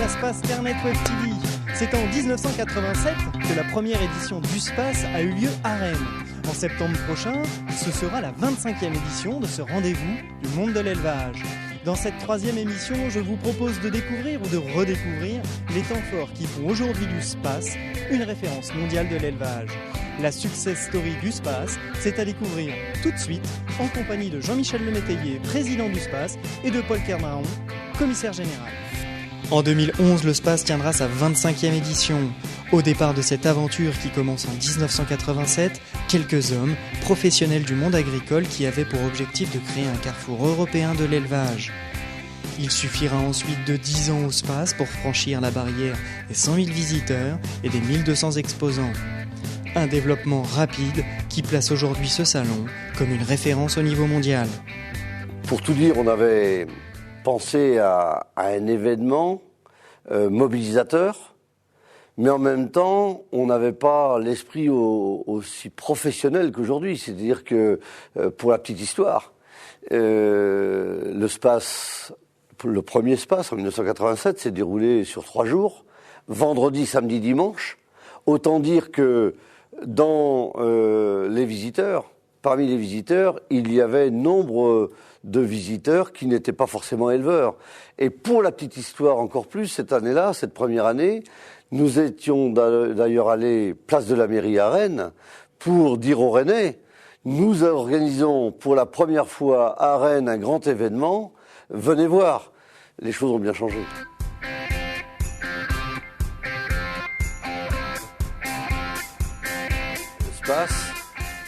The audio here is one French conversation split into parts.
Space Ternet Web TV. C'est en 1987 que la première édition du Space a eu lieu à Rennes. En septembre prochain, ce sera la 25e édition de ce rendez-vous du monde de l'élevage. Dans cette 3e émission, je vous propose de découvrir ou de redécouvrir les temps forts qui font aujourd'hui du Space une référence mondiale de l'élevage. La success story du Space, c'est à découvrir tout de suite en compagnie de Jean-Michel Lemétayer, président du Space, et de Paul Kermahon, commissaire général. En 2011, le Space tiendra sa 25e édition. Au départ de cette aventure qui commence en 1987, quelques hommes, professionnels du monde agricole qui avaient pour objectif de créer un carrefour européen de l'élevage. Il suffira ensuite de 10 ans au Space pour franchir la barrière des 100 000 visiteurs et des 1200 exposants. Un développement rapide qui place aujourd'hui ce salon comme une référence au niveau mondial. Pour tout dire, on avait pensé à un événement mobilisateur, mais en même temps, on n'avait pas l'esprit aussi professionnel qu'aujourd'hui. C'est-à-dire que, pour la petite histoire, le Space, le premier Space en 1987 s'est déroulé sur 3 jours, vendredi, samedi, dimanche. Autant dire que dans les visiteurs, parmi les visiteurs, il y avait nombre de visiteurs qui n'étaient pas forcément éleveurs. Et pour la petite histoire encore plus, cette année-là, cette première année, nous étions d'ailleurs allés place de la mairie à Rennes pour dire aux Rennais, nous organisons pour la première fois à Rennes un grand événement, venez voir. Les choses ont bien changé. Le Space,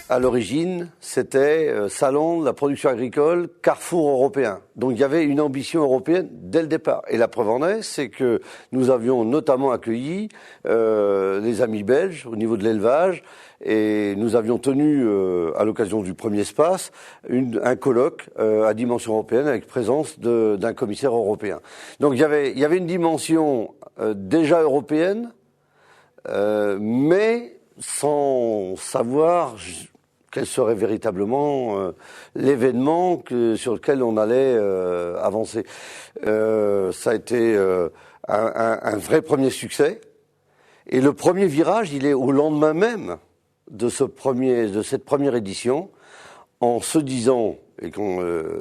à l'origine, c'était Salon de la production agricole, carrefour européen. Donc il y avait une ambition européenne dès le départ. Et la preuve en est, c'est que nous avions notamment accueilli les amis belges au niveau de l'élevage, et nous avions tenu, à l'occasion du premier Space, un colloque à dimension européenne avec présence d'un commissaire européen. Donc il y avait une dimension déjà européenne, mais sans savoir quel serait véritablement l'événement sur lequel on allait avancer. Ça a été un vrai premier succès. Et le premier virage, il est au lendemain même de cette première édition, en se disant, et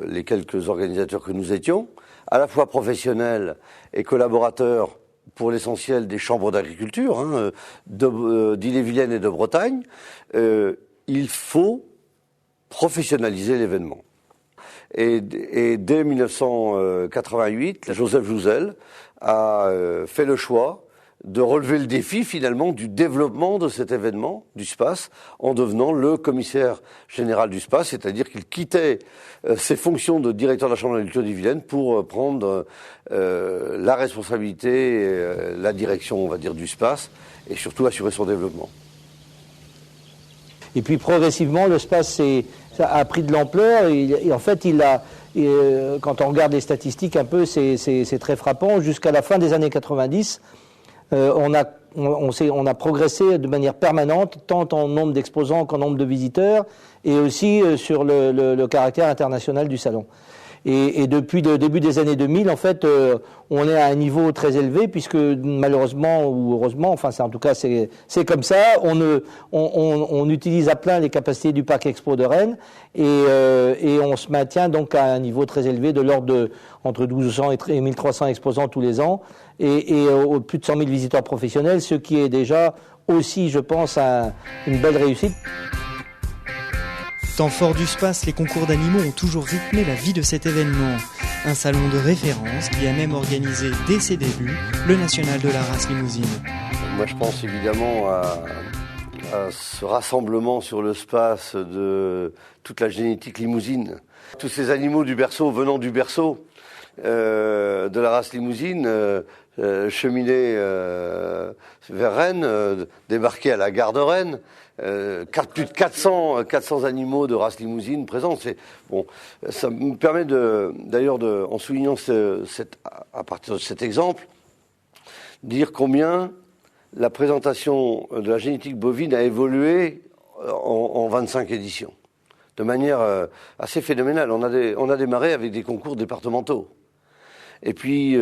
les quelques organisateurs que nous étions, à la fois professionnels et collaborateurs pour l'essentiel des chambres d'agriculture, d'Ille-et-Vilaine et de Bretagne, il faut professionnaliser l'événement. Et dès 1988, Joseph Jouzel a fait le choix de relever le défi finalement du développement de cet événement, du Space, en devenant le commissaire général du Space, c'est-à-dire qu'il quittait ses fonctions de directeur de la Chambre d'agriculture d'Ille-et-Vilaine pour prendre la responsabilité, la direction, on va dire, du Space, et surtout assurer son développement. Et puis progressivement, le Space a pris de l'ampleur et en fait, quand on regarde les statistiques un peu, c'est très frappant. Jusqu'à la fin des années 90, on a progressé de manière permanente, tant en nombre d'exposants qu'en nombre de visiteurs, et aussi sur le caractère international du salon. Et depuis le début des années 2000, en fait, on est à un niveau très élevé, puisque malheureusement ou heureusement, enfin en tout cas c'est comme ça, on utilise à plein les capacités du parc expo de Rennes, et on se maintient donc à un niveau très élevé de l'ordre de entre 1200 et 1300 exposants tous les ans, et plus de 100 000 visiteurs professionnels, ce qui est déjà aussi, je pense, une belle réussite. Temps fort du Space, les concours d'animaux ont toujours rythmé la vie de cet événement. Un salon de référence qui a même organisé dès ses débuts le national de la race limousine. Moi je pense évidemment à ce rassemblement sur le Space de toute la génétique limousine. Tous ces animaux du berceau, venant du berceau de la race limousine, cheminaient vers Rennes, débarquaient à la gare de Rennes. Plus de 400 animaux de race limousine présents. Ça me permet d'ailleurs, en soulignant à partir de cet exemple, dire combien la présentation de la génétique bovine a évolué en 25 éditions, de manière assez phénoménale. On a démarré avec des concours départementaux. Et puis,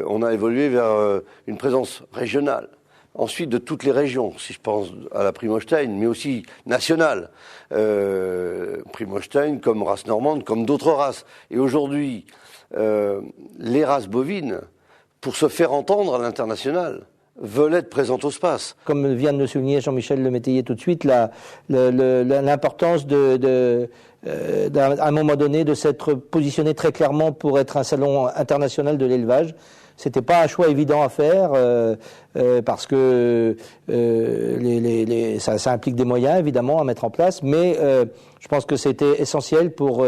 on a évolué vers une présence régionale. Ensuite, de toutes les régions, si je pense à la Primostein, mais aussi nationale. Primostein comme race normande, comme d'autres races. Et aujourd'hui, les races bovines, pour se faire entendre à l'international, veulent être présentes au space. Comme vient de le souligner Jean-Michel Lemétayer tout de suite, l'importance à un moment donné de s'être positionné très clairement pour être un salon international de l'élevage. C'était pas un choix évident à faire parce que ça implique des moyens évidemment à mettre en place, mais je pense que c'était essentiel pour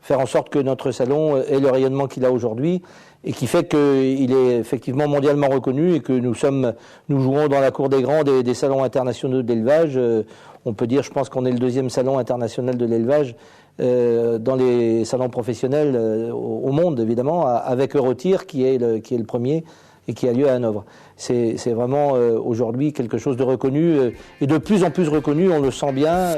faire en sorte que notre salon ait le rayonnement qu'il a aujourd'hui et qui fait qu'il est effectivement mondialement reconnu et que nous jouons dans la cour des grands des salons internationaux d'élevage. On peut dire, je pense qu'on est le 2e salon international de l'élevage dans les salons professionnels au monde, évidemment, avec Eurotir qui est le premier et qui a lieu à Hanovre. C'est vraiment aujourd'hui quelque chose de reconnu et de plus en plus reconnu, on le sent bien.